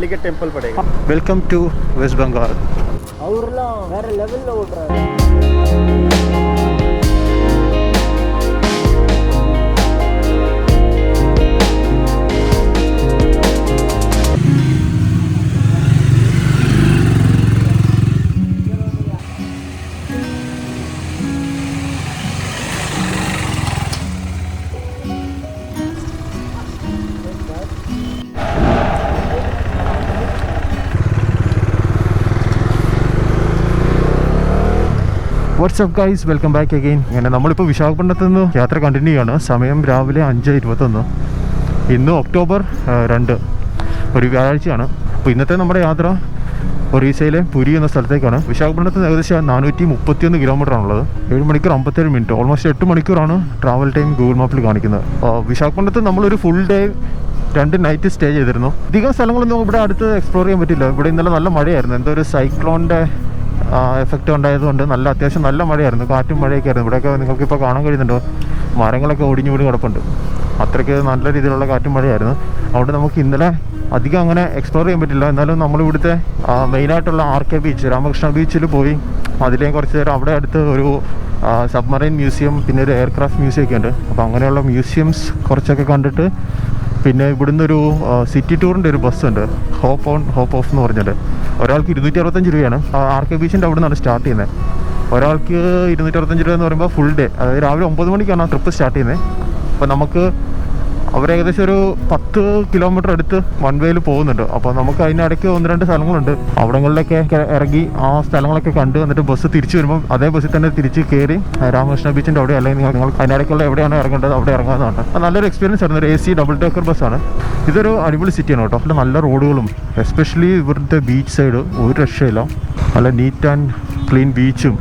Calicut temple पड़ेगा। Welcome to West Bengal. அவர்லாம் வேற லெவல்ல ஓடுறாரு. What's up guys, welcome back again. അങ്ങനെ നമ്മളിപ്പോൾ വിശാഖപട്ടണത്ത് നിന്ന് യാത്ര കണ്ടിന്യൂ ചെയ്യാണ്. സമയം രാവിലെ 5:21. ഇന്ന് ഒക്ടോബർ 2, ഒരു വ്യാഴാഴ്ചയാണ്. അപ്പോൾ ഇന്നത്തെ നമ്മുടെ യാത്ര ഒറീസയിലെ പുരി എന്ന സ്ഥലത്തേക്കാണ്. വിശാഖപട്ടണത്ത് നിന്ന് ഏകദേശം 431 കിലോമീറ്റർ ആണുള്ളത്. 7 മണിക്കൂർ 57 മിനിറ്റ്, ഓൾമോസ്റ്റ് 8 മണിക്കൂറാണ് ട്രാവൽ ടൈം ഗൂഗിൾ മാപ്പിൽ കാണിക്കുന്നത്. വിശാഖപട്ടണത്ത് നമ്മളൊരു ഫുൾ ഡേ 2 നൈറ്റ് സ്റ്റേ ചെയ്തിരുന്നു. അധികം സ്ഥലങ്ങളൊന്നും ഇവിടെ അടുത്ത് എക്സ്പ്ലോർ ചെയ്യാൻ പറ്റില്ല. ഇവിടെ ഇന്നലെ നല്ല മഴയായിരുന്നു. എന്തോ ഒരു സൈക്ലോണിൻ്റെ എഫക്റ്റ് ഉണ്ടായതുകൊണ്ട് അത്യാവശ്യം നല്ല മഴയായിരുന്നു. കാറ്റും മഴയൊക്കെ ആയിരുന്നു. ഇവിടെയൊക്കെ നിങ്ങൾക്കിപ്പോൾ കാണാൻ കഴിയുന്നുണ്ടോ, മരങ്ങളൊക്കെ ഒടിഞ്ഞു വീട് കിടപ്പുണ്ട്. അത്രയ്ക്ക് നല്ല രീതിയിലുള്ള കാറ്റും മഴയായിരുന്നു. അതുകൊണ്ട് നമുക്ക് ഇന്നലെ അധികം അങ്ങനെ എക്സ്പ്ലോർ ചെയ്യാൻ പറ്റില്ല. എന്നാലും നമ്മളിവിടുത്തെ മെയിനായിട്ടുള്ള RK ബീച്ച്, രാമകൃഷ്ണ ബീച്ചിൽ പോയി അതിലേ കുറച്ച് നേരം അവിടെ അടുത്ത് ഒരു സബ്മറൈൻ മ്യൂസിയം, പിന്നെ ഒരു എയർക്രാഫ്റ്റ് മ്യൂസിയം ഒക്കെ ഉണ്ട്. അപ്പോൾ അങ്ങനെയുള്ള മ്യൂസിയംസ് കുറച്ചൊക്കെ കണ്ടിട്ട് പിന്നെ ഇവിടുന്ന് ഒരു സിറ്റി ടൂറിൻ്റെ ഒരു ബസ്സുണ്ട്, ഹോപ്പ് ഓൺ ഹോപ്പ് ഓഫ് എന്ന് പറഞ്ഞിട്ട്. ഒരാൾക്ക് 265 രൂപയാണ്. RK ബീച്ചിൻ്റെ അവിടെ നിന്നാണ് സ്റ്റാർട്ട് ചെയ്യുന്നത്. ഒരാൾക്ക് 265 രൂപ എന്ന് പറയുമ്പോൾ ഫുൾ ഡേ, അതായത് രാവിലെ 9 മണിക്കാണ് ആ ട്രിപ്പ് സ്റ്റാർട്ട് ചെയ്യുന്നത്. അപ്പോൾ നമുക്ക് അവരേകദേശം ഒരു 10 കിലോമീറ്റർ അടുത്ത് വൺ വേയിൽ പോകുന്നുണ്ട്. അപ്പോൾ നമുക്ക് അതിനിടയ്ക്ക് 1-2 സ്ഥലങ്ങളുണ്ട്. അവിടങ്ങളിലൊക്കെ ഇറങ്ങി ആ സ്ഥലങ്ങളൊക്കെ കണ്ട് എന്നിട്ട് ബസ് തിരിച്ചു വരുമ്പോൾ അതേ ബസ്സിൽ തന്നെ തിരിച്ച് കയറി രാമകൃഷ്ണ ബീച്ചിൻ്റെ അവിടെ അല്ലെങ്കിൽ നിങ്ങൾ അതിനിടയ്ക്കുള്ള എവിടെയാണ് ഇറങ്ങേണ്ടത് അവിടെ ഇറങ്ങാവുന്നതാണ്. നല്ലൊരു എക്സ്പീരിയൻസ് ആയിരുന്നു. ഒരു AC ഡബിൾ ഡെക്കർ ബസ്സാണ്. ഇതൊരു അടിപൊളി സിറ്റിയാണ് കേട്ടോ. നല്ല റോഡുകളും എസ്പെഷ്യലി ഇവിടുത്തെ ബീച്ച് സൈഡ് ഒരു രക്ഷയില്ല. നല്ല നീറ്റ് ആൻഡ് ക്ലീൻ ബീച്ചും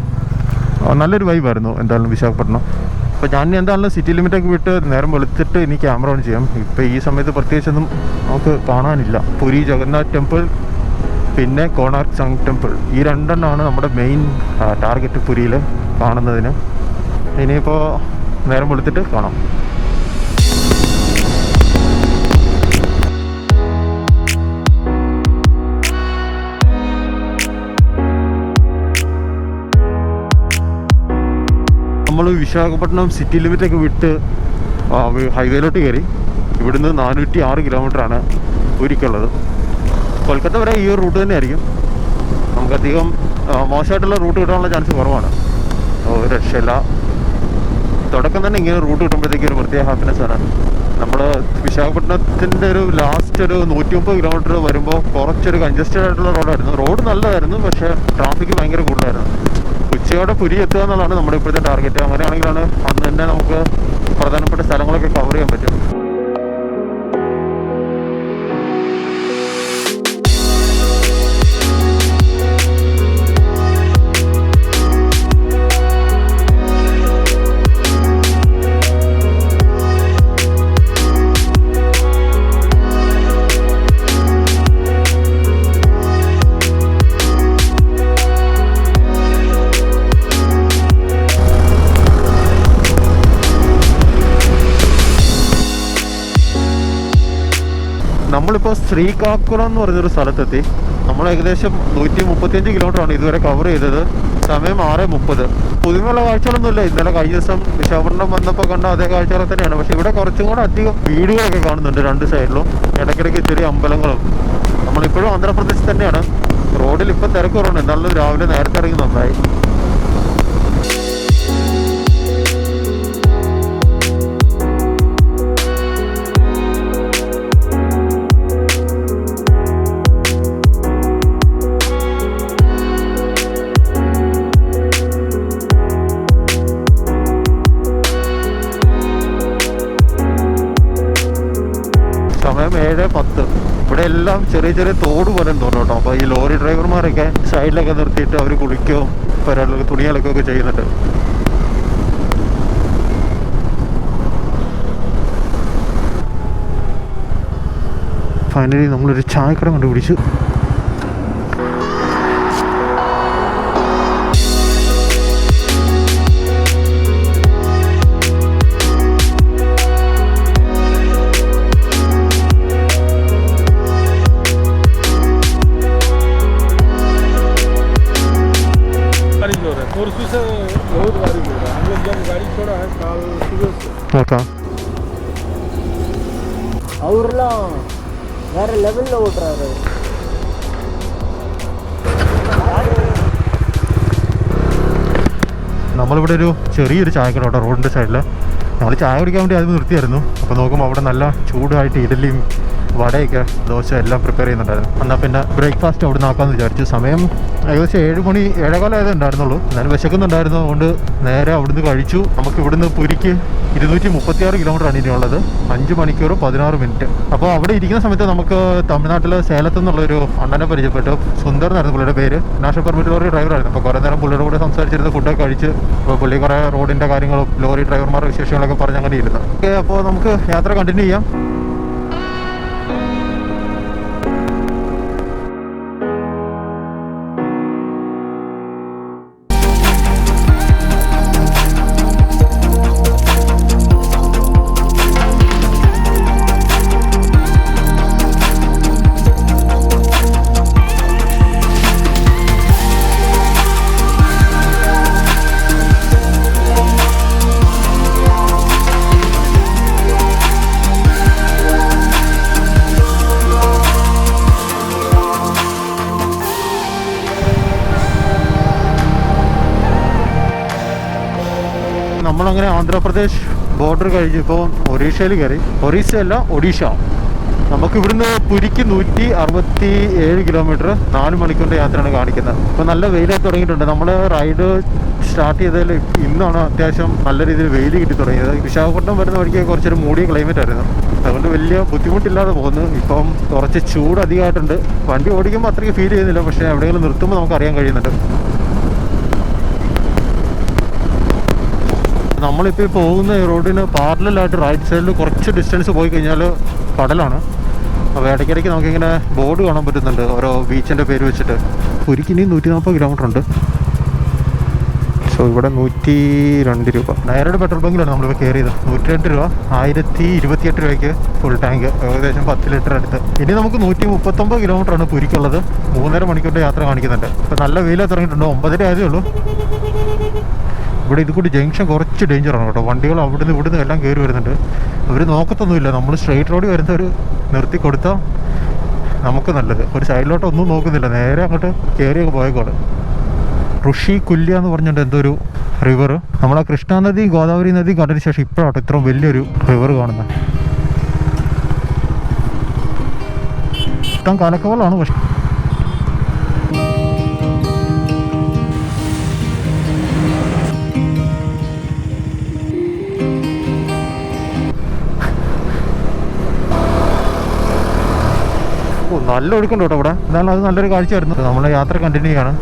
നല്ലൊരു വൈബായിരുന്നു എന്തായാലും വിശാഖപട്ടണം. അപ്പോൾ ഞാൻ എന്താണല്ലോ സിറ്റി ലിമിറ്റൊക്കെ വിട്ട് നേരം വെളുത്തിട്ട് ഇനി ക്യാമറ ഓൺ ചെയ്യാം. ഇപ്പോൾ ഈ സമയത്ത് പ്രത്യേകിച്ചൊന്നും നമുക്ക് കാണാനില്ല. പുരി ജഗന്നാഥ് ടെമ്പിൾ പിന്നെ കോണാർക്ക് സൺ ടെമ്പിൾ, ഈ രണ്ടെണ്ണമാണ് നമ്മുടെ മെയിൻ ടാർഗറ്റ് പുരിയിൽ കാണുന്നതിന്. ഇനിയിപ്പോൾ നേരം വെളുത്തിട്ട് കാണാം. നമ്മൾ വിശാഖപട്ടണം സിറ്റി ലിമിറ്റൊക്കെ വിട്ട് ഹൈവേയിലോട്ട് കയറി. ഇവിടുന്ന് 406 കിലോമീറ്ററാണ് പുരിക്കുള്ളത്. കൊൽക്കത്ത വരെ ഈ ഒരു റൂട്ട് തന്നെയായിരിക്കും. നമുക്കധികം മോശമായിട്ടുള്ള റൂട്ട് കിട്ടാനുള്ള ചാൻസ് കുറവാണ്. ഒരു രക്ഷയില്ല. തുടക്കം തന്നെ ഇങ്ങനെ റൂട്ട് കിട്ടുമ്പോഴത്തേക്ക് ഒരു പ്രത്യേക ഹാപ്പിനെസ്സാണ്. നമ്മൾ വിശാഖപട്ടണത്തിൻ്റെ ഒരു ലാസ്റ്റ് ഒരു 130 കിലോമീറ്റർ വരുമ്പോൾ കുറച്ചൊരു കൺജസ്റ്റഡ് ആയിട്ടുള്ള റോഡായിരുന്നു. റോഡ് നല്ലതായിരുന്നു, പക്ഷേ ട്രാഫിക് ഭയങ്കര കൂടുതലായിരുന്നു. ഉച്ചയോടെ പുരി എത്തുക എന്നുള്ളതാണ് നമ്മുടെ ഇപ്പോഴത്തെ ടാർഗറ്റ്. അങ്ങനെയാണെങ്കിലാണ് അന്ന് തന്നെ നമുക്ക് പ്രധാനപ്പെട്ട സ്ഥലങ്ങളൊക്കെ കവർ ചെയ്യാൻ പറ്റും. നമ്മളിപ്പോൾ ശ്രീകാക്കുളം എന്ന് പറഞ്ഞൊരു സ്ഥലത്തെത്തി. നമ്മൾ ഏകദേശം 135 കിലോമീറ്ററാണ് ഇതുവരെ കവർ ചെയ്തത്. സമയം 6:30. പുതുമയുള്ള കാഴ്ചകളൊന്നുമില്ല. ഇന്നലെ കഴിഞ്ഞ ദിവസം വിശാഖപട്ടണം വന്നപ്പോൾ കണ്ട അതേ കാഴ്ചകൾ തന്നെയാണ്. പക്ഷേ ഇവിടെ കുറച്ചും കൂടെ അധികം വീടുകളൊക്കെ കാണുന്നുണ്ട് 2 സൈഡിലും. ഇടയ്ക്കിടയ്ക്ക് ചെറിയ അമ്പലങ്ങളും. നമ്മളിപ്പോഴും ആന്ധ്രാപ്രദേശ് തന്നെയാണ്. റോഡിൽ ഇപ്പം തിരക്ക് കുറവുണ്ട്. എന്നാലും രാവിലെ നേരത്തെ ഇറങ്ങി നന്നായി. സമയം 7:10. ഇവിടെ എല്ലാം ചെറിയ ചെറിയ തോട് പോലെ തോന്നും കേട്ടോ. അപ്പോൾ ഈ ലോറി ഡ്രൈവർമാരൊക്കെ സൈഡിലൊക്കെ നിർത്തിയിട്ട് അവർ കുളിക്കുകയും പരകളിലൊക്കെ തുണി അലക്കുകയൊക്കെ ചെയ്യുന്നുണ്ട്. ഫൈനലി നമ്മളൊരു ചായക്കട കണ്ടുപിടിച്ചു. परसों से बहुत गाड़ी गिर रहा है। हम लोग जब गाड़ी छोड़ा है कल सुबह से നോക്കാം. அவர்லாம் வேற லெவலில் ஓட்டுறாரு. നമ്മളിവിടെ ഒരു ചെറിയൊരു ചായക്കട കേട്ടോ റോഡിൻ്റെ സൈഡിൽ. ഞങ്ങൾ ചായ കുടിക്കാൻ വേണ്ടി ആദ്യം നിർത്തിയായിരുന്നു. അപ്പോൾ നോക്കുമ്പോൾ അവിടെ നല്ല ചൂടായിട്ട് ഇഡലിയും വടയൊക്കെ ദോശ എല്ലാം പ്രിപ്പയർ ചെയ്യുന്നുണ്ടായിരുന്നു. എന്നാൽ പിന്നെ ബ്രേക്ക്ഫാസ്റ്റ് അവിടെ നിന്നാക്കാമെന്ന് വിചാരിച്ചു. സമയം ഏകദേശം 7 മണി 7:15 ആയതേ ഉണ്ടായിരുന്നുള്ളൂ. എന്നാലും വിശക്കുന്നുണ്ടായിരുന്നു. അതുകൊണ്ട് നേരെ അവിടുന്ന് കഴിച്ചു. നമുക്ക് ഇവിടുന്ന് പുരിക്ക് 236 കിലോമീറ്ററാണ് ഇനിയുള്ളത്. 5 മണിക്കൂർ 16 മിനിറ്റ്. അപ്പോൾ അവിടെ ഇരിക്കുന്ന സമയത്ത് നമുക്ക് തമിഴ്നാട്ടിലെ സേലത്തു നിന്നുള്ളൊരു അണ്ണനെ പരിചയപ്പെട്ടു. സുന്ദർ എന്നായിരുന്നു പുള്ളിയുടെ പേര്. നാഷണൽ പെർമിറ്റ് ലോറി ഡ്രൈവറായിരുന്നു. അപ്പോൾ കുറേ നേരം പുള്ളിയുടെ കൂടെ സംസാരിച്ചിരുന്ന് ഫുഡൊക്കെ കഴിച്ച് അപ്പോൾ പുള്ളി കുറേ റോഡിൻ്റെ കാര്യങ്ങളും ലോറി ഡ്രൈവർമാരുടെ വിശേഷങ്ങളൊക്കെ പറഞ്ഞ് അങ്ങനെ ഇരുന്നു. ഓക്കെ, അപ്പോൾ നമുക്ക് യാത്ര കണ്ടിന്യൂ ചെയ്യാം. നമ്മളങ്ങനെ ആന്ധ്രാപ്രദേശ് ബോർഡർ കഴിഞ്ഞ് ഇപ്പോൾ ഒറീസയിൽ കയറി. ഒറീസയല്ല, ഒഡീഷ. നമുക്ക് ഇവിടുന്ന് പുരിക്ക് 167 കിലോമീറ്റർ 4 മണിക്കൂറിൻ്റെ യാത്രയാണ് കാണിക്കുന്നത്. ഇപ്പോൾ നല്ല വെയിലായി തുടങ്ങിയിട്ടുണ്ട്. നമ്മൾ റൈഡ് സ്റ്റാർട്ട് ചെയ്തതിൽ ഇന്നാണ് അത്യാവശ്യം നല്ല രീതിയിൽ വെയിൽ കിട്ടി തുടങ്ങിയത്. വിശാഖപട്ടണം വരുന്ന വഴിക്ക് കുറച്ചൊരു മൂടിയ ക്ലൈമറ്റ് ആയിരുന്നു. അതുകൊണ്ട് വലിയ ബുദ്ധിമുട്ടില്ലാതെ പോകുന്നു. ഇപ്പം കുറച്ച് ചൂട് അധികമായിട്ടുണ്ട്. വണ്ടി ഓടിക്കുമ്പോൾ അത്രയ്ക്ക് ഫീൽ ചെയ്യുന്നില്ല, പക്ഷേ എവിടെയെങ്കിലും നിർത്തുമ്പോൾ നമുക്ക് അറിയാൻ കഴിയുന്നുണ്ട്. നമ്മളിപ്പോൾ പോകുന്ന റോഡിന് പാരലലായിട്ട് റൈറ്റ് സൈഡിൽ കുറച്ച് ഡിസ്റ്റൻസ് പോയി കഴിഞ്ഞാൽ കടലാണ്. അപ്പോൾ ഇടയ്ക്കിടയ്ക്ക് നമുക്കിങ്ങനെ ബോർഡ് കാണാൻ പറ്റുന്നുണ്ട് ഓരോ ബീച്ചിൻ്റെ പേര് വെച്ചിട്ട്. പുരിക്ക് ഇനി 140 കിലോമീറ്റർ ഉണ്ട്. സോ ഇവിടെ 102 രൂപ. നേരയുടെ പെട്രോൾ ബങ്കിലാണ് നമ്മളിപ്പോൾ കയറിയത്. 102 രൂപ, 1028 രൂപയ്ക്ക് ഫുൾ ടാങ്ക്, ഏകദേശം 10 ലിറ്റർ അടുത്ത്. ഇനി നമുക്ക് 139 കിലോമീറ്ററാണ് പുരിക്കുള്ളത്. 3.5 മണിക്കൂറിൻ്റെ യാത്ര കാണിക്കുന്നുണ്ട്. ഇപ്പോൾ നല്ല വെയിലാണ് തുടങ്ങിയിട്ടുണ്ട്. 9:30 ആയതേ ഉള്ളൂ. ഇവിടെ ഇത് കൂടി ജംഗ്ഷൻ കുറച്ച് ഡേഞ്ചറാണ് കേട്ടോ. വണ്ടികൾ അവിടുന്ന് ഇവിടുന്ന് എല്ലാം കയറി വരുന്നുണ്ട്. അവർ നോക്കത്തൊന്നുമില്ല. നമ്മൾ സ്ട്രെയിറ്റ് റോഡിൽ വരുന്നവർ നിർത്തി കൊടുത്താൽ നമുക്ക് നല്ലത്. ഒരു സൈഡിലോട്ടൊന്നും നോക്കുന്നില്ല, നേരെ അങ്ങോട്ട് കയറിയൊക്കെ പോയേക്കോളെ. ഋഷി കുല്യ എന്ന് പറഞ്ഞിട്ട് എന്തോ ഒരു റിവർ. നമ്മളെ കൃഷ്ണ നദി ഗോദാവരി നദി കണ്ടതിന് ശേഷം ഇപ്പോഴാട്ടോ ഇത്രയും വലിയൊരു റിവർ കാണുന്നത്. ഇഷ്ടം കാലക്കവളാണ്. പക്ഷെ നല്ല ഒഴുക്കുണ്ട് കേട്ടോ ഇവിടെ. എന്നാലും അത് നല്ലൊരു കാഴ്ചയായിരുന്നു. നമ്മൾ യാത്ര കണ്ടിന്യൂ ചെയ്യാണ്.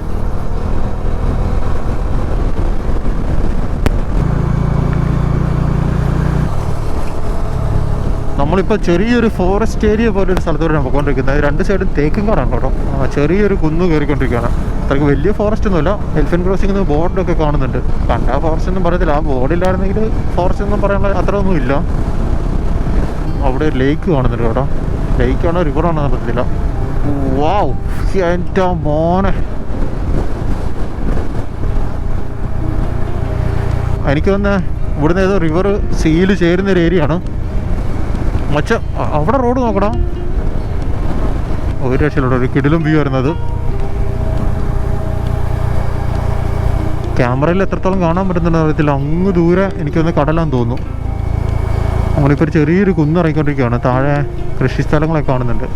നമ്മളിപ്പോൾ ചെറിയൊരു ഫോറസ്റ്റ് ഏരിയ പോലെ ഒരു സ്ഥലത്തോടെയാണ് പോയിക്കൊണ്ടിരിക്കുന്നത്. 2 സൈഡും തേക്കും കാടാണ് കേട്ടോ. ചെറിയൊരു കുന്ന് കയറിക്കൊണ്ടിരിക്കുകയാണ്. അത്രയ്ക്ക് വലിയ ഫോറസ്റ്റ് ഒന്നുമില്ല. എലിഫന്റ് ക്രോസിംഗ് ബോർഡൊക്കെ കാണുന്നുണ്ട്. കണ്ടാ ഫോറസ്റ്റ് ഒന്നും പറയത്തില്ല. ആ ബോർഡില്ലായിരുന്നെങ്കിൽ ഫോറസ്റ്റ് ഒന്നും പറയാനുള്ള അത്ര ഒന്നും ഇല്ല. അവിടെ ഒരു ലേക്ക് കാണുന്നുണ്ട് കേട്ടോ. ലേക്കാണോ റിവറാണോ പറ്റത്തില്ല. വാവ്, എൻ്റെ മോനെ. എനിക്ക് തന്നെ ഇവിടുന്ന് ഏതോ റിവർ സീല് ചേരുന്നൊരു ഏരിയ ആണ്. മച്ച അവിടെ റോഡ് നോക്കണം. ഒരു രക്ഷയിലൂടെ ഒരു കിടിലും വ്യൂ വരുന്നത്. ക്യാമറയിൽ എത്രത്തോളം കാണാൻ പറ്റുന്നുണ്ടെന്ന് അറിയത്തില്ല. അങ്ങ് ദൂരെ എനിക്കൊന്ന് കടലാന്ന് തോന്നുന്നു. നമ്മളിപ്പോൾ ഒരു ചെറിയൊരു കുന്നിറങ്ങിക്കൊണ്ടിരിക്കുകയാണ്. താഴെ കൃഷി സ്ഥലങ്ങളൊക്കെ കാണുന്നുണ്ട്.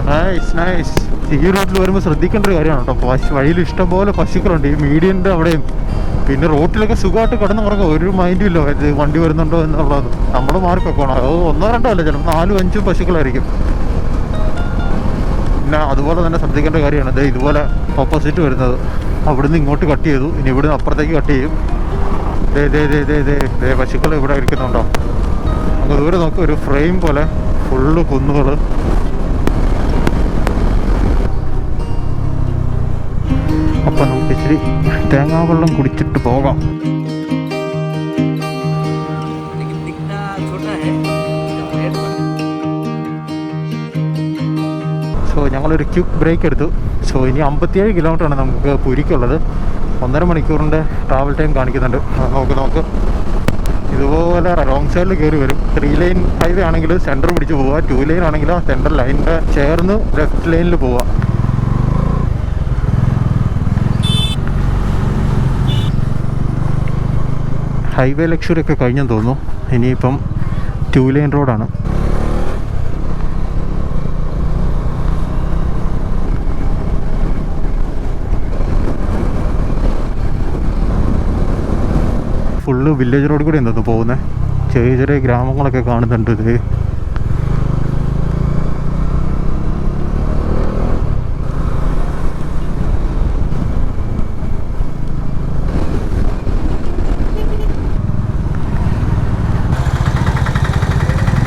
Nice nice. ഈ റോഡിൽ വരുമ്പോൾ ശ്രദ്ധിക്കേണ്ട ഒരു കാര്യമാണ് കേട്ടോ. വഴിയിൽ ഇഷ്ടംപോലെ പശുക്കളുണ്ട്. ഈ മീഡിയൻ്റെ അവിടെയും പിന്നെ റോട്ടിലൊക്കെ സുഖമായിട്ട് കിടന്നുറങ്ങും. ഒരു മൈൻഡും ഇല്ല ഇത് വണ്ടി വരുന്നുണ്ടോ എന്നുള്ളത്. നമ്മൾ മാർക്കൊക്കെയാണ്. അത് 1-2 അല്ല, ചിലപ്പോൾ 4-5 പശുക്കളായിരിക്കും. പിന്നെ അതുപോലെ തന്നെ ശ്രദ്ധിക്കേണ്ട കാര്യമാണ് ഇതുപോലെ ഓപ്പോസിറ്റ് വരുന്നത്. അവിടുന്ന് ഇങ്ങോട്ട് കട്ട് ചെയ്തു, ഇനി ഇവിടുന്ന് അപ്പുറത്തേക്ക് കട്ട് ചെയ്യും. പശുക്കൾ ഇവിടെ ഇരിക്കുന്നുണ്ടോ? നമുക്ക് ദൂരെ നോക്കി ഒരു ഫ്രെയിം പോലെ ഫുള്ള് കുന്നുകൾ. അപ്പം നമുക്ക് ഇച്ചിരി തേങ്ങാവെള്ളം കുടിച്ചിട്ട് പോകാം. സോ സോ ഞങ്ങളൊരു ക്വിക്ക് ബ്രേക്ക് എടുത്തു. സോ ഇനി 57 കിലോമീറ്ററാണ് നമുക്ക് പുരിക്കുള്ളത്. 1.5 മണിക്കൂറിൻ്റെ ട്രാവൽ ടൈം കാണിക്കുന്നുണ്ട്. നമുക്ക് ഇതുപോലെ റോങ് സൈഡിൽ കയറി വരും. 3 ലൈൻ ഹൈവേ ആണെങ്കിൽ സെൻറ്റർ പിടിച്ച് പോവുക, 2 ലൈൻ ആണെങ്കിൽ ആ സെൻറ്റർ ലൈനിൻ്റെ ചേർന്ന് ലെഫ്റ്റ് ലൈനിൽ പോവുക. ഹൈവേ ലക്ഷറി ഒക്കെ കഴിഞ്ഞെന്ന് തോന്നുന്നു. ഇനിയിപ്പം 2 ലൈൻ റോഡാണ്. ഫുള്ള് വില്ലേജ് റോഡ് കൂടി എന്തോന്നു പോകുന്നത്. ചെറിയ ചെറിയ ഗ്രാമങ്ങളൊക്കെ കാണുന്നുണ്ട്. ഇത്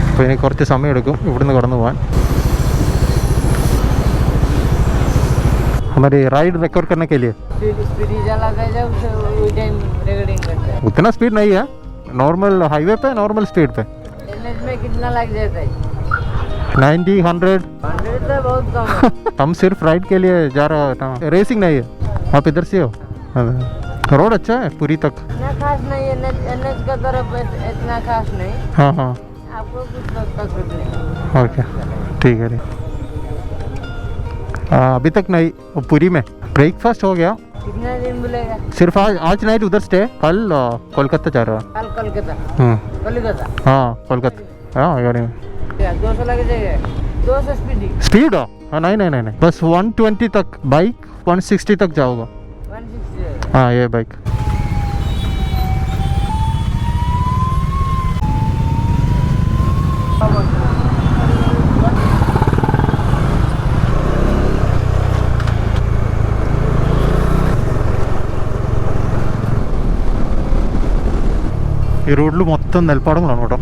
അപ്പോൾ ഇനി കുറച്ച് സമയം എടുക്കും ഇവിടുന്ന് കടന്നു പോകാൻ. हमारे राइड रिकॉर्ड करने के लिए स्पीड ज़्यादा कर जाए उस टाइम रिकॉर्डिंग करते हैं. उतना स्पीड नहीं है. नॉर्मल हाईवे पे नॉर्मल स्पीड पे एनएच में कितना लग जाता है? 90 100. 100 तो बहुत कम है. हम सिर्फ राइड के लिए जा रहा है. रेसिंग नहीं है. आप इधर से हो. रोड अच्छा है पूरी तक. इतना खास नहीं है. एनएच का तरफ इतना खास नहीं. हाँ हाँ आपको कुछ तकलीफ नहीं. ओके ठीक है. अभी तक नहीं. पुरी में ब्रेकफास्ट हो गया. कितना दिन मिलेगा? सिर्फ आज नाइट उधर स्टे. कल कोलकाता जा रहा. कल कोलकाता. कोलकाता. हाँ कोलकाता. हाँ गाड़ी में 200 लग जाएगा. 200 स्पीड हो. हाँ नहीं नहीं नहीं नहीं बस 120 तक. बाइक 160 तक जाओगा. 160. हाँ ये बाइक. ഈ റോഡിൽ മൊത്തം നെൽപ്പാടങ്ങളാണ് കേട്ടോ.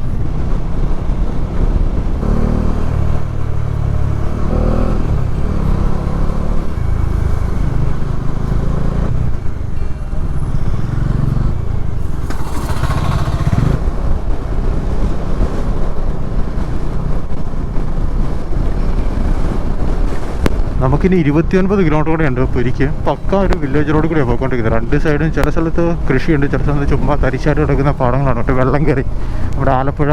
നമുക്കിനി 29 കിലോമീറ്റർ കൂടെ ഉണ്ട് പുരിക്ക്. പക്ക ഒരു വില്ലേജ് റോഡ് കൂടിയാണ് പോയിക്കൊണ്ടിരിക്കുന്നത്. 2 സൈഡും ചില സ്ഥലത്ത് കൃഷിയുണ്ട്, ചില സ്ഥലത്ത് ചുമ്മാ തരിശായിട്ട് കിടക്കുന്ന പാടങ്ങളാണ് കേട്ടോ. വെള്ളം കയറി നമ്മുടെ ആലപ്പുഴ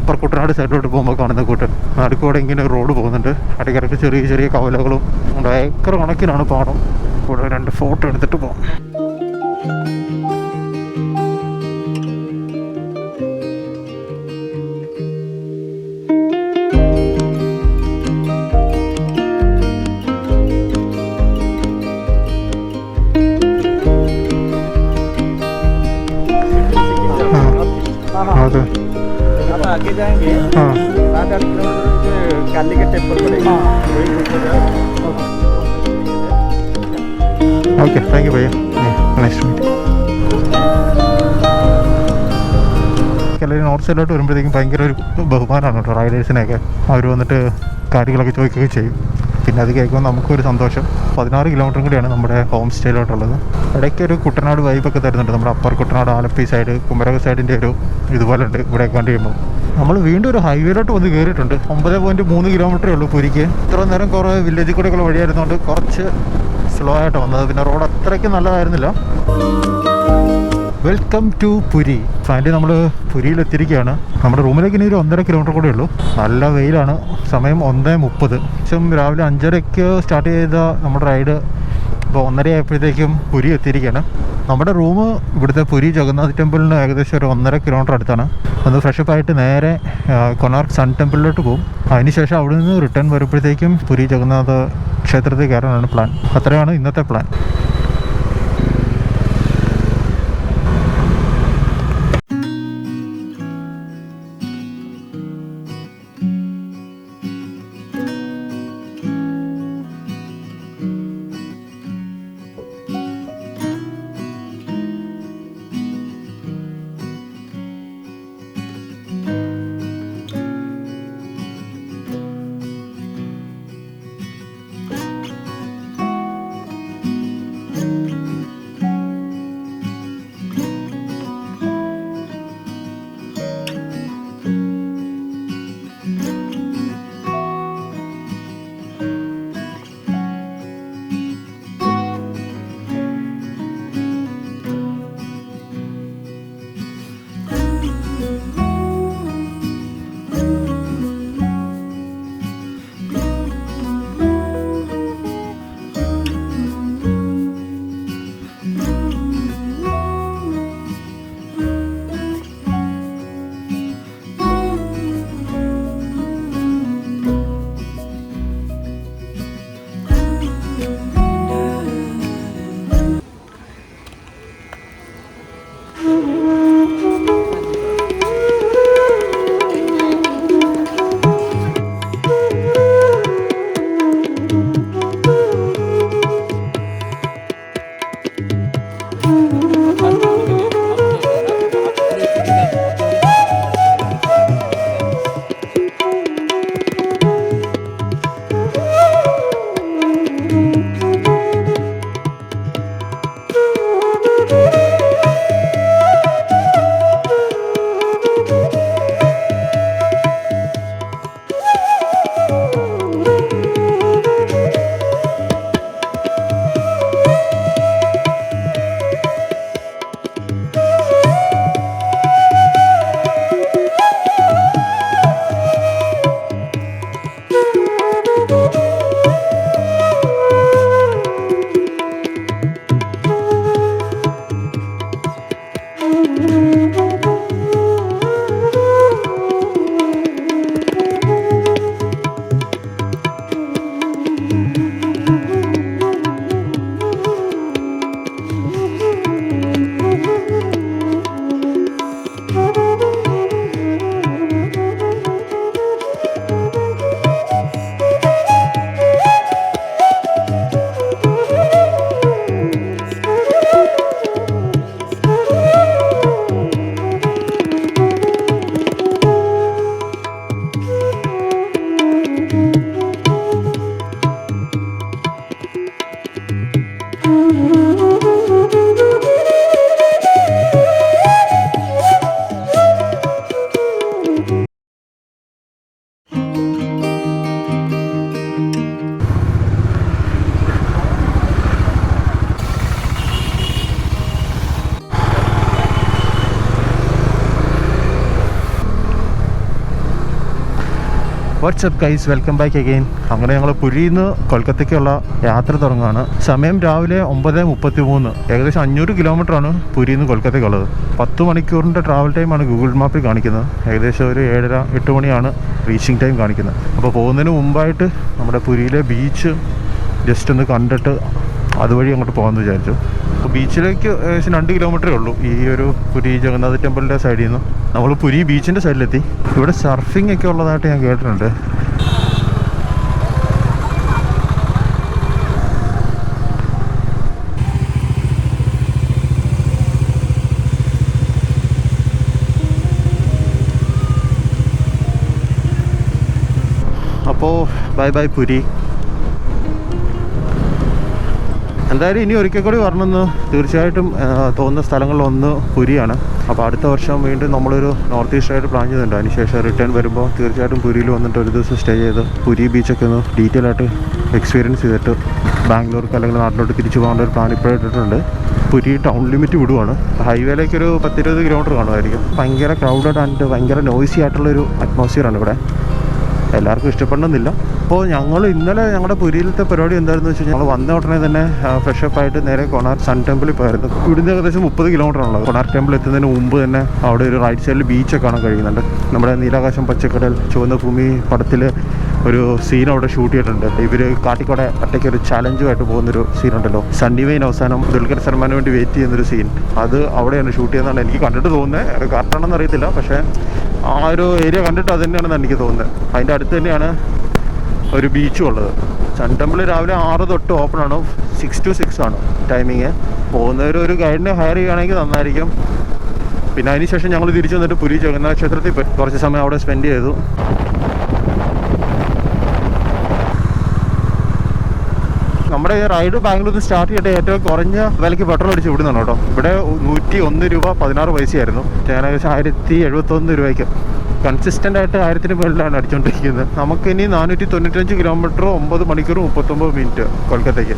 അപ്പർ കുട്ടനാട് സൈഡിലോട്ട് പോകുമ്പോൾ കാണുന്ന കൂട്ട് നടുക്കൂടെ ഇങ്ങനെ റോഡ് പോകുന്നുണ്ട്. ഇടയ്ക്കിടയ്ക്ക് ചെറിയ ചെറിയ കവലകളും ഉണ്ട്. ഏക്കർ കണക്കിനാണ് പാടം. കൂടെ 2 ഫോട്ടോ എടുത്തിട്ട് പോകാം. अब आगे जाएंगे 7-8 किलोमीटर काली का टेम्पल पड़ेगा. ओके थैंक यू भैया. Nice to meet. എല്ലാവരും നോർത്ത് സൈഡിലോട്ട് വരുമ്പോഴത്തേക്കും ഭയങ്കര ഒരു ബഹുമാനമാണ് കേട്ടോ റൈഡേഴ്സിനെയൊക്കെ. അവർ വന്നിട്ട് കാര്യങ്ങളൊക്കെ ചോദിക്കുകയൊക്കെ ചെയ്യും. പിന്നെ അത് കേൾക്കുമ്പോൾ നമുക്കൊരു സന്തോഷം. 16 കിലോമീറ്ററും കൂടിയാണ് നമ്മുടെ ഹോം സ്റ്റേയിലോട്ടുള്ളത്. ഇടയ്ക്ക് ഒരു കുട്ടനാട് വൈബൊക്കെ തരുന്നുണ്ട്. നമ്മുടെ അപ്പർ കുട്ടനാട് ആലപ്പി സൈഡ് കുമരക സൈഡിൻ്റെ ഒരു ഇതുപോലെ ഉണ്ട് ഇവിടെ കണ്ടു കഴിയുമ്പോൾ. നമ്മൾ വീണ്ടും ഒരു ഹൈവേയിലോട്ട് വന്ന് കയറിയിട്ടുണ്ട്. 9.3 കിലോമീറ്ററേ ഉള്ളൂ പുരിക്ക്. ഇത്ര നേരം കുറേ വില്ലേജിൽ കൂടെയൊക്കെ വഴിയായിരുന്നുകൊണ്ട് കുറച്ച് സ്ലോ ആയിട്ട് വന്നത്. പിന്നെ റോഡ് അത്രയ്ക്ക് നല്ലതായിരുന്നില്ല. Welcome to Puri. ഫൈനലി നമ്മൾ പുരിയിലെത്തിയിരിക്കുകയാണ്. നമ്മുടെ റൂമിലേക്ക് ഇനി ഒരു 1.5 കിലോമീറ്റർ കൂടെ ഉള്ളൂ. നല്ല വെയിലാണ്. സമയം 1:30. രാവിലെ 5:30 സ്റ്റാർട്ട് ചെയ്ത നമ്മുടെ റൈഡ് ഇപ്പോൾ 1:30 ആയപ്പോഴത്തേക്കും പുരി എത്തിയിരിക്കുകയാണ്. നമ്മുടെ റൂം ഇവിടുത്തെ പുരി ജഗന്നാഥ് ടെമ്പിളിന് ഏകദേശം ഒരു 1.5 കിലോമീറ്റർ അടുത്താണ്. ഒന്ന് ഫ്രഷപ്പ് ആയിട്ട് നേരെ കൊണാർക്ക് സൺ ടെമ്പിളിലോട്ട് പോകും. അതിനുശേഷം അവിടെ നിന്ന് റിട്ടേൺ വരുമ്പോഴത്തേക്കും പുരി ജഗന്നാഥ ക്ഷേത്രത്തിൽ കയറാനാണ് പ്ലാൻ. അത്രയാണ് ഇന്നത്തെ plan. WhatsApp guys, welcome back again. അങ്ങനെ ഞങ്ങൾ പുരിയിൽ നിന്ന് കൊൽക്കത്തയ്ക്കുള്ള യാത്ര തുടങ്ങുകയാണ്. സമയം രാവിലെ 9:33. ഏകദേശം 500 കിലോമീറ്ററാണ് പുരിയിൽ നിന്ന് കൊൽക്കത്തയ്ക്കുള്ളത്. 10 മണിക്കൂറിൻ്റെ ട്രാവൽ ടൈമാണ് ഗൂഗിൾ മാപ്പിൽ കാണിക്കുന്നത്. ഏകദേശം ഒരു 7:30-8 മണിയാണ് റീച്ചിങ് ടൈം കാണിക്കുന്നത്. അപ്പോൾ പോകുന്നതിന് മുമ്പായിട്ട് നമ്മുടെ പുരിയിലെ ബീച്ച് ജസ്റ്റ് ഒന്ന് കണ്ടിട്ട് അതുവഴി അങ്ങോട്ട് പോകാമെന്ന് വിചാരിച്ചു. അപ്പോൾ ബീച്ചിലേക്ക് ഏകദേശം 2 കിലോമീറ്ററേ ഉള്ളൂ ഈ ഒരു പുരി ജഗന്നാഥ് ടെമ്പിളിൻ്റെ സൈഡിൽ നിന്ന്. നമ്മൾ പുരി ബീച്ചിൻ്റെ സൈഡിലെത്തി. ഇവിടെ സർഫിംഗ് ഒക്കെ ഉള്ളതായിട്ട് ഞാൻ കേട്ടിട്ടുണ്ട്. അപ്പോൾ ബൈ ബൈ പുരി. എന്തായാലും ഇനി ഒരിക്കൽ കൂടി വരണമെന്ന് തീർച്ചയായിട്ടും തോന്നുന്ന സ്ഥലങ്ങളിലൊന്ന് പുരിയാണ്. അപ്പോൾ അടുത്ത വർഷം വീണ്ടും നമ്മളൊരു നോർത്ത് ഈസ്റ്റായിട്ട് പ്ലാൻ ചെയ്യുന്നുണ്ട്. അതിനുശേഷം റിട്ടേൺ വരുമ്പോൾ തീർച്ചയായിട്ടും പുരിയിൽ വന്നിട്ട് ഒരു ദിവസം സ്റ്റേ ചെയ്ത് പുരി ബീച്ചൊക്കെ ഒന്ന് ഡീറ്റെയിൽ ആയിട്ട് എക്സ്പീരിയൻസ് ചെയ്തിട്ട് ബാംഗ്ലൂർക്ക് അല്ലെങ്കിൽ നാട്ടിലോട്ട് തിരിച്ചു പോകേണ്ട ഒരു പ്ലാൻ ഇപ്പോഴും ഇട്ടിട്ടുണ്ട്. പുരി ടൗൺ ലിമിറ്റ് വിടുവാണ്. ഹൈവേയിലേക്കൊരു 10-20 കിലോമീറ്റർ കാണുമായിരിക്കും. ഭയങ്കര ക്രൗഡഡ് ആൻഡ് ഭയങ്കര നോയ്സി ആയിട്ടുള്ളൊരു അറ്റ്മോസ്ഫിയറാണ് ഇവിടെ. എല്ലാവർക്കും ഇഷ്ടപ്പെടണമെന്നില്ല. അപ്പോൾ ഞങ്ങൾ ഇന്നലെ ഞങ്ങളുടെ പുരിയിലത്തെ പരിപാടി എന്തായിരുന്നു വെച്ച് കഴിഞ്ഞാൽ ഞങ്ങൾ വന്ന ഉടനെ തന്നെ ഫ്രഷപ്പ് ആയിട്ട് നേരെ കൊണാർക്ക് സൺ ടെമ്പിളിൽ പോയിരുന്നു. ഇവിടുന്ന് ഏകദേശം 30 കിലോമീറ്റർ ആണുള്ളത്. കൊണാർക്ക് ടെമ്പിൾ എത്തുന്നതിന് മുമ്പ് തന്നെ അവിടെ ഒരു റൈറ്റ് സൈഡിൽ ബീച്ചൊക്കെ കാണാൻ കഴിയുന്നുണ്ട്. നമ്മുടെ നീലാകാശം പച്ചക്കടൽ ചുവന്ന ഭൂമി പടത്തിൽ ഒരു സീൻ അവിടെ ഷൂട്ട് ചെയ്തിട്ടുണ്ട്. ഇവർ കാട്ടിക്കൂടെ ഒറ്റയ്ക്ക് ഒരു ചാലഞ്ചുമായിട്ട് പോകുന്നൊരു സീനുണ്ടല്ലോ, സണ്ണി വെയിൻ അവസാനം ദുൽഖർ സൽമാന് വേണ്ടി വെയിറ്റ് ചെയ്യുന്നൊരു സീൻ, അത് അവിടെയാണ് ഷൂട്ട് ചെയ്യുന്നതാണ് എനിക്ക് കണ്ടിട്ട് തോന്നുന്നത്. കറക്റ്റാണെന്ന് അറിയത്തില്ല, പക്ഷേ ആ ഒരു ഏരിയ കണ്ടിട്ട് അത് തന്നെയാണെന്ന് എനിക്ക് തോന്നുന്നത്. അതിൻ്റെ അടുത്ത് തന്നെയാണ് ഒരു ബീച്ചും ഉള്ളത്. സൺ ടെമ്പിൾ രാവിലെ 6 തൊട്ട് ഓപ്പൺ ആണ്. 6 to 6 ആണ് ടൈമിങ്. പോകുന്നവരൊരു ഗൈഡിനെ ഹയർ ചെയ്യുകയാണെങ്കിൽ നന്നായിരിക്കും. പിന്നെ അതിന് ശേഷം ഞങ്ങൾ തിരിച്ചു വന്നിട്ട് പുരി ജഗന്നാഥ ക്ഷേത്രത്തിൽ പോയി കുറച്ച് സമയം അവിടെ സ്പെൻഡ് ചെയ്തു. നമ്മുടെ ഈ റൈഡ് ബാംഗ്ലൂരിൽ സ്റ്റാർട്ട് ചെയ്തിട്ട് ഏറ്റവും കുറഞ്ഞ വിലയ്ക്ക് പെട്രോൾ അടിച്ച് വിടുന്നുണ്ട് കേട്ടോ. ഇവിടെ 101 രൂപ 16 പൈസയായിരുന്നു. ഏകദേശം 1071 രൂപയ്ക്ക് കൺസിസ്റ്റൻ്റ് ആയിട്ട് 1000-ന് മുകളിലാണ് അടിച്ചുകൊണ്ടിരിക്കുന്നത്. നമുക്കിനി 495 കിലോമീറ്റർ 9 മണിക്കൂർ 39 മിനിറ്റ് കൊൽക്കത്തയ്ക്ക്.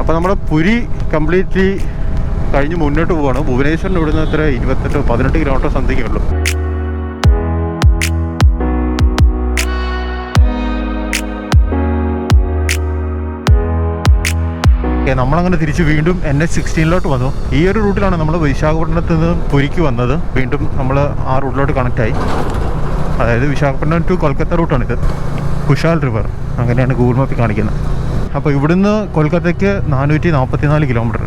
അപ്പോൾ നമ്മുടെ പുരി കംപ്ലീറ്റ്ലി കഴിഞ്ഞ് മുന്നോട്ട് പോവാണ്. ഭുവനേശ്വറിന് ഇവിടുന്ന് എത്ര 18 കിലോമീറ്റർ സംതിങ്ങേ ഉള്ളൂ. നമ്മളങ്ങനെ തിരിച്ച് വീണ്ടും NH16 വന്നു. ഈ ഒരു റൂട്ടിലാണ് നമ്മൾ വിശാഖപട്ടണത്ത് നിന്ന് പുരിക്ക് വന്നത്. വീണ്ടും നമ്മൾ ആ റൂട്ടിലോട്ട് കണക്റ്റ് ആയി. അതായത് വിശാഖപട്ടണം ടു കൊൽക്കത്ത റൂട്ടാണിത്. കുശാൽ റിവർ അങ്ങനെയാണ് ഗൂഗിൾ മാപ്പിൽ കാണിക്കുന്നത്. അപ്പോൾ ഇവിടുന്ന് കൊൽക്കത്തയ്ക്ക് 444 കിലോമീറ്റർ.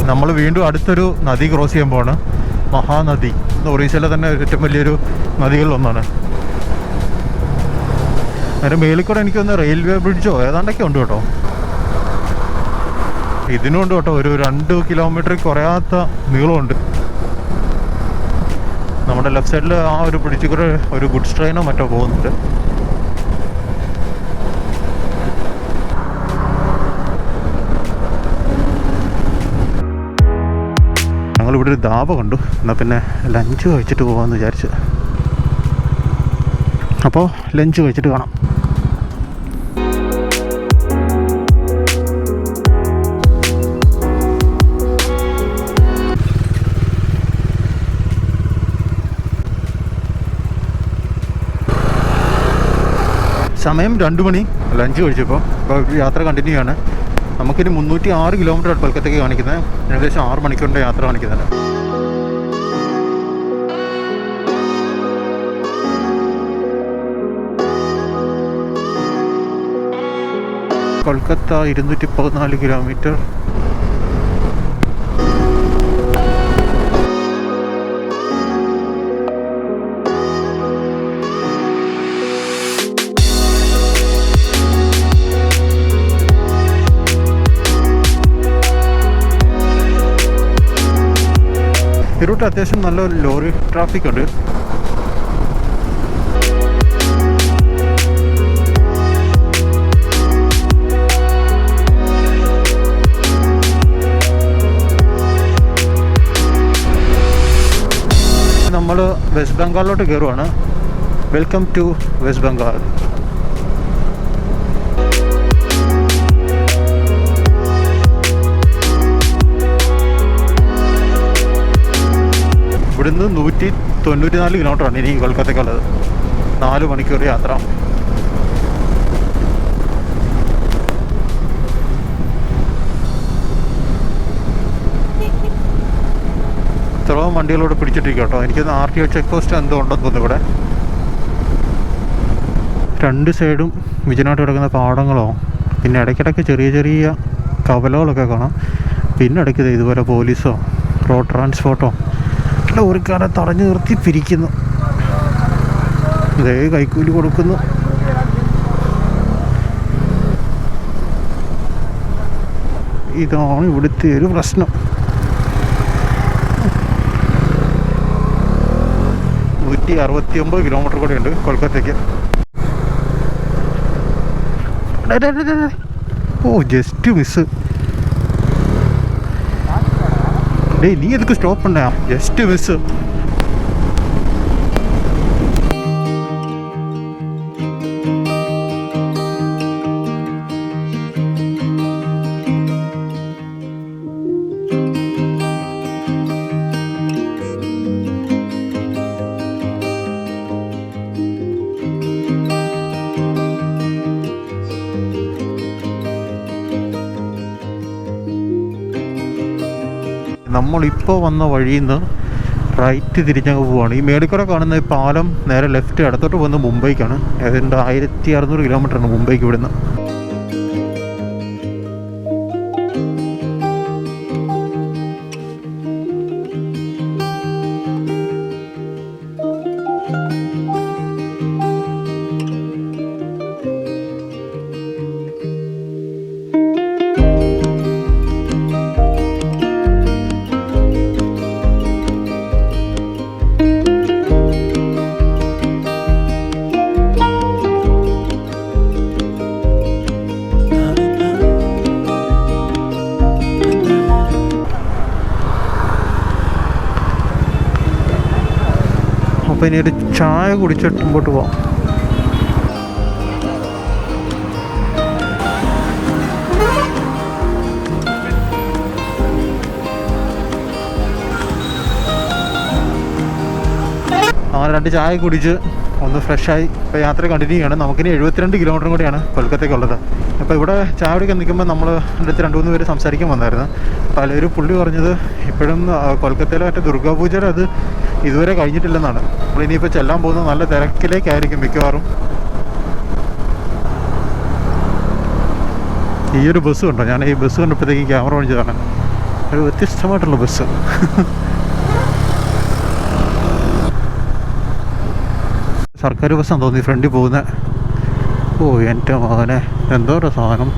നമ്മൾ വീണ്ടും അടുത്തൊരു നദി ക്രോസ് ചെയ്യാൻ പോവാണ്. മഹാനദി, ഒറീസയിലെ തന്നെ ഏറ്റവും വലിയൊരു നദികളിലൊന്നാണ്. അതിൻ്റെ മേളിൽ കൂടെ എനിക്കൊന്ന് റെയിൽവേ ബ്രിഡ്ജോ ഏതാണ്ടൊക്കെ ഉണ്ട് കേട്ടോ. ഇതിനും ഉണ്ട് കേട്ടോ, ഒരു 2 കിലോമീറ്റർ കുറയാത്ത നീളമുണ്ട്. നമ്മുടെ ലെഫ്റ്റ് സൈഡിൽ ആ ഒരു ബ്രിഡ്ജിൽ കൂടെ ഒരു ഗുഡ്സ് ട്രെയിനോ മറ്റോ പോകുന്നുണ്ട്. ഞങ്ങളിവിടെ ഒരു ധാബ കണ്ടു. എന്നാൽ പിന്നെ ലഞ്ച് കഴിച്ചിട്ട് പോകാമെന്ന് വിചാരിച്ചു. അപ്പോൾ ലഞ്ച് കഴിച്ചിട്ട് കാണാം. സമയം 2 മണി. ലഞ്ച് കഴിച്ചപ്പോൾ ഇപ്പോൾ യാത്ര കണ്ടിന്യൂ ആണ്. നമുക്കിനി 306 കിലോമീറ്റർ കൊൽക്കത്തയ്ക്ക് കാണിക്കുന്നത്. ഏകദേശം 6 മണിക്കൂറിൻ്റെ യാത്ര കാണിക്കുന്നുണ്ട്. കൊൽക്കത്ത 214 കിലോമീറ്റർ. ഈ റൂട്ട് അത്യാവശ്യം നല്ല ലോറി ട്രാഫിക് ഉണ്ട്. നമ്മൾ വെസ്റ്റ് ബംഗാളിലോട്ട് കയറുവാണ്. Welcome to West Bengal. ഇവിടുന്ന് 194 കിലോമീറ്ററാണ് ഇനി കൊൽക്കത്തയ്ക്കുള്ളത്. 4 മണിക്കൂർ യാത്ര. ഇത്രയും വണ്ടികളോട് പിടിച്ചിട്ടിരിക്കും കേട്ടോ. എനിക്കൊന്ന് RTO ചെക്ക് പോസ്റ്റ് എന്തോ ഉണ്ടെന്ന് തോന്നുന്നു ഇവിടെ. 2 സൈഡും വിജയനായിട്ട് കിടക്കുന്ന പാടങ്ങളോ, പിന്നെ ഇടയ്ക്കിടയ്ക്ക് ചെറിയ ചെറിയ കവലകളൊക്കെ കാണാം. പിന്നെ ഇടയ്ക്ക് ഇതുപോലെ പോലീസോ റോഡ് ട്രാൻസ്പോർട്ടോ ലോറിക്കാരെ തടഞ്ഞു നിർത്തി പിരിക്കുന്നു. ഇതേ കൈക്കൂലി കൊടുക്കുന്നു. ഇതാണ് ഇവിടുത്തെ ഒരു പ്രശ്നം. 169 കിലോമീറ്റർ കൂടെ ഉണ്ട് കൊൽക്കത്തയ്ക്ക്. ഓ ജസ്റ്റ് മിസ്. നീ എതുക്ക് സ്റ്റോപ്പ് பண்ண? Just miss. നമ്മളിപ്പോൾ വന്ന വഴിയിൽ നിന്ന് റൈറ്റ് തിരിഞ്ഞങ്ങ് പോവുകയാണ്. ഈ മേടിക്കട കാണുന്ന ഈ പാലം നേരെ ലെഫ്റ്റ് ഇടത്തോട്ട് പോകുന്നത് മുംബൈക്കാണ്. ഏതാണ്ട് 1600 കിലോമീറ്ററാണ് മുംബൈക്ക് ഇവിടുന്ന്. അപ്പോൾ ഇനി ഒരു ചായ കുടിച്ചിട്ട് മുമ്പോട്ട് പോവാം. അങ്ങനെ 2 ചായ കുടിച്ച് ഒന്ന് ഫ്രഷായി ഇപ്പോൾ യാത്ര കണ്ടിന്യൂ ചെയ്യാണ്. നമുക്കിനി 72 കിലോമീറ്ററും കൂടിയാണ് കൊൽക്കത്തയ്ക്കുള്ളത്. അപ്പോൾ ഇവിടെ ചായ കുടിക്കാൻ നിൽക്കുമ്പോൾ നമ്മൾ എൻ്റെ അടുത്ത് 2-3 പേര് സംസാരിക്കാൻ വന്നായിരുന്നു. പലരും പുള്ളി പറഞ്ഞത് ഇപ്പോഴും കൊൽക്കത്തയിലെ മറ്റേ ദുർഗാപൂജയുടെ അത് ഇതുവരെ കഴിഞ്ഞിട്ടില്ലെന്നാണ്. നമ്മൾ ഇനിയിപ്പോൾ ചെല്ലാൻ പോകുന്നത് നല്ല തിരക്കിലേക്കായിരിക്കും മിക്കവാറും. ഈ ഒരു ബസ് കണ്ടോ? ഞാൻ ഈ ബസ് കണ്ടപ്പോഴത്തേക്ക് ക്യാമറ കാണിച്ചതാണ്. ഒരു വ്യത്യസ്തമായിട്ടുള്ള ബസ്. സർക്കാർ ബസ്സാന്ന് തോന്നി ഫ്രണ്ടിൽ പോകുന്നത്. ഓ എൻ്റെ മോനെ, എന്തോ ഒരു സാധനം.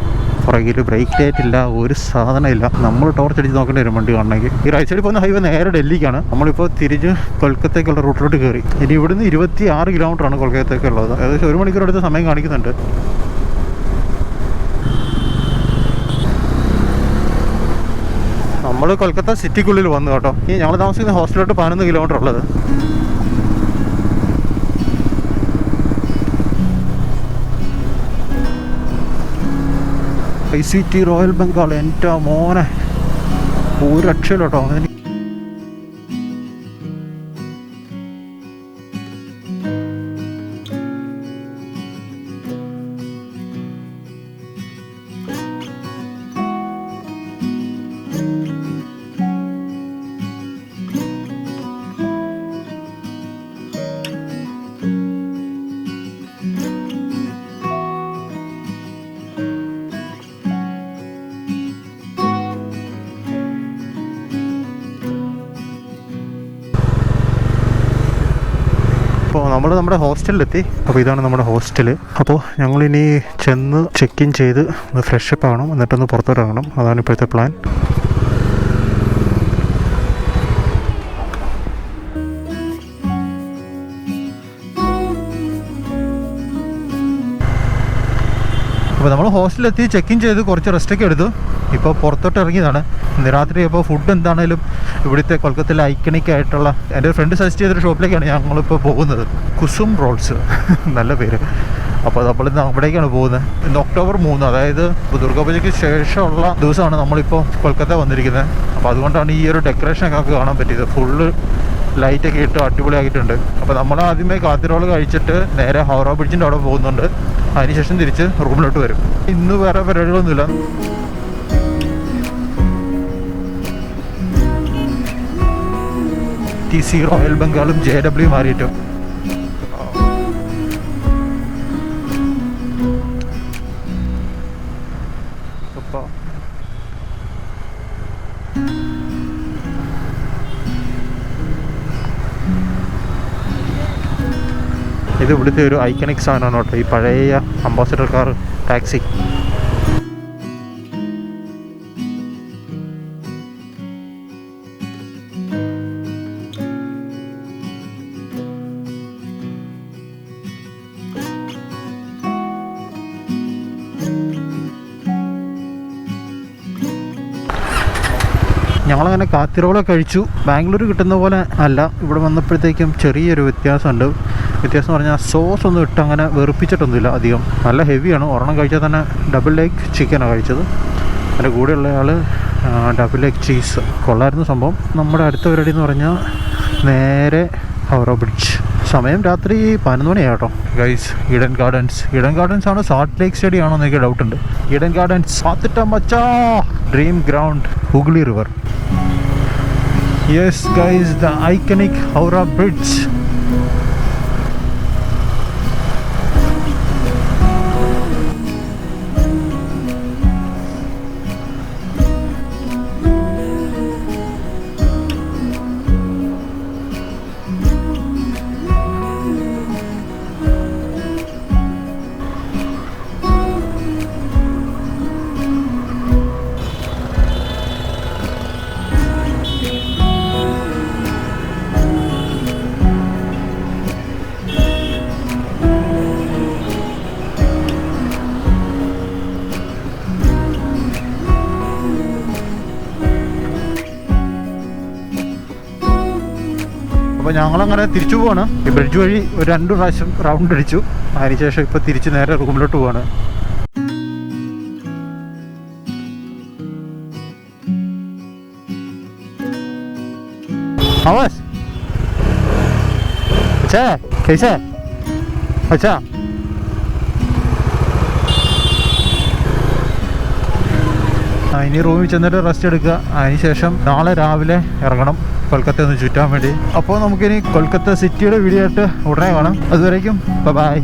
പുറകിൽ ബ്രേക്ക് ലൈറ്റ് ഇല്ല, ഒരു സാധനം ഇല്ല. നമ്മൾ ടോർച്ച് അടിച്ച് നോക്കേണ്ടി വരും വണ്ടി കാണണമെങ്കിൽ. ഈ റൈറ്റ് സൈഡിൽ പോകുന്ന ഹൈവേ നേരെ ഡൽഹിക്കാണ്. നമ്മളിപ്പോൾ തിരിഞ്ഞ് കൊൽക്കത്തയ്ക്കുള്ള റൂട്ടിലോട്ട് കയറി. ഇനി ഇവിടുന്ന് 26 കിലോമീറ്ററാണ് കൊൽക്കത്തയ്ക്കുള്ളത്. ഏകദേശം 1 മണിക്കൂർ അടുത്ത് സമയം കാണിക്കുന്നുണ്ട്. നമ്മൾ കൊൽക്കത്ത സിറ്റിക്കുള്ളിൽ വന്നു കേട്ടോ. ഈ ഞങ്ങൾ താമസിക്കുന്ന ഹോസ്റ്റലിലോട്ട് 11 കിലോമീറ്റർ ഉള്ളത്. ICT royal Bengal. എൻ്റെ മോനെ, ഒരു രക്ഷയില്ല കേട്ടോ. അപ്പോൾ നമ്മൾ നമ്മുടെ ഹോസ്റ്റലിലെത്തി. അപ്പോൾ ഇതാണ് നമ്മുടെ ഹോസ്റ്റൽ. അപ്പോൾ ഞങ്ങളിനി ചെന്ന് ചെക്ക് ഇൻ ചെയ്ത് ഒന്ന് ഫ്രഷപ്പ് ആവണം, എന്നിട്ടൊന്ന് പുറത്തോട്ട് ഇറങ്ങണം. അതാണ് ഇപ്പോഴത്തെ പ്ലാൻ. അപ്പോൾ നമ്മൾ ഹോസ്റ്റലിലെത്തി ചെക്ക് ഇൻ ചെയ്ത് കുറച്ച് റെസ്റ്റൊക്കെ എടുത്തു. ഇപ്പോൾ പുറത്തോട്ട് ഇറങ്ങിയതാണ്. ഇന്ന് രാത്രി അപ്പോൾ ഫുഡ് എന്താണേലും ഇവിടുത്തെ കൊൽക്കത്തയിലെ ഐക്കണിക് ആയിട്ടുള്ള എൻ്റെ ഫ്രണ്ട് സജസ്റ്റ് ചെയ്തൊരു ഷോപ്പിലേക്കാണ് ഞങ്ങളിപ്പോൾ പോകുന്നത്. കുസും റോൾസ് നല്ല പേര്. അപ്പോൾ നമ്മളിന്ന് അവിടേക്കാണ് പോകുന്നത്. ഇന്ന് ഒക്ടോബർ 3, അതായത് ദുർഗാപൂജയ്ക്ക് ശേഷമുള്ള ദിവസമാണ് നമ്മളിപ്പോൾ കൊൽക്കത്ത വന്നിരിക്കുന്നത്. അപ്പോൾ അതുകൊണ്ടാണ് ഈ ഒരു ഡെക്കറേഷനൊക്കെ നമുക്ക് കാണാൻ പറ്റിയത്. ഫുള്ള് ലൈറ്റൊക്കെ ഇട്ട് അടിപൊളിയാക്കിയിട്ടുണ്ട്. അപ്പോൾ നമ്മൾ ആദ്യമേ കാത്തിറോൾ കഴിച്ചിട്ട് നേരെ ഹൗറ ബ്രിഡ്ജിൻ്റെ അവിടെ പോകുന്നുണ്ട്. അതിനുശേഷം തിരിച്ച് റൂമിലോട്ട് വരും. ഇന്ന് വേറെ പരിപാടികളൊന്നുമില്ല. TC റോയൽ ബംഗാളും JW മാറിയിട്ടും ഇത് ഇവിടുത്തെ ഒരു ഐക്കണിക് സാധനമാണ് കേട്ടോ, ഈ പഴയ അംബാസഡർ കാർ ടാക്സി. ഞങ്ങളങ്ങനെ കാത്തിറോളെ കഴിച്ചു. ബാംഗ്ലൂർ കിട്ടുന്ന പോലെ അല്ല, ഇവിടെ വന്നപ്പോഴത്തേക്കും ചെറിയൊരു വ്യത്യാസമുണ്ട്. വ്യത്യാസം പറഞ്ഞാൽ സോസ് ഒന്നും ഇട്ട് അങ്ങനെ വെറുപ്പിച്ചിട്ടൊന്നുമില്ല അധികം. നല്ല ഹെവിയാണ്. ഒരെണ്ണം കഴിച്ചാൽ തന്നെ ഡബിൾ ലെഗ് ചിക്കനാണ് കഴിച്ചത്. അതിൻ്റെ കൂടെയുള്ള ആൾ ഡബിൾ ലെഗ് ചീസ്. കൊള്ളായിരുന്നു സംഭവം. നമ്മുടെ അടുത്ത പരിപാടി എന്ന് പറഞ്ഞാൽ നേരെ ഹൗറ ബ്രിഡ്ജ്. സമയം രാത്രി 11 മണിയാട്ടോ ഗൈസ്. ഈഡൻ ഗാർഡൻസ് ആണ് സാൾട്ട് ലേക്ക് സ്റ്റഡി ആണോ എന്നൊക്കെ ഡൗട്ടുണ്ട്. ഈഡൻ ഗാർഡൻസ് പാത്തിട്ട മച്ചാ, dream ground, Hooghly river. Yes guys, the iconic Howrah bridge. അപ്പോൾ ഞങ്ങളങ്ങനെ തിരിച്ചു പോവാണ്. ഈ ബ്രിഡ്ജ് വഴി ഒരു 2 പ്രാവശ്യം റൗണ്ട് അടിച്ചു. അതിനുശേഷം ഇപ്പോൾ തിരിച്ച് നേരെ റൂമിലോട്ട് പോവാണ്. ഇനി റൂമിൽ ചെന്നിട്ട് റെസ്റ്റ് എടുക്കുക. അതിനുശേഷം നാളെ രാവിലെ ഇറങ്ങണം കൊൽക്കത്ത ഒന്ന് ചുറ്റാൻ വേണ്ടി. അപ്പോൾ നമുക്കിനി കൊൽക്കത്ത സിറ്റിയുടെ വീഡിയോ ആയിട്ട് ഉടനെ കാണാം. അതുവരേക്കും ബൈ.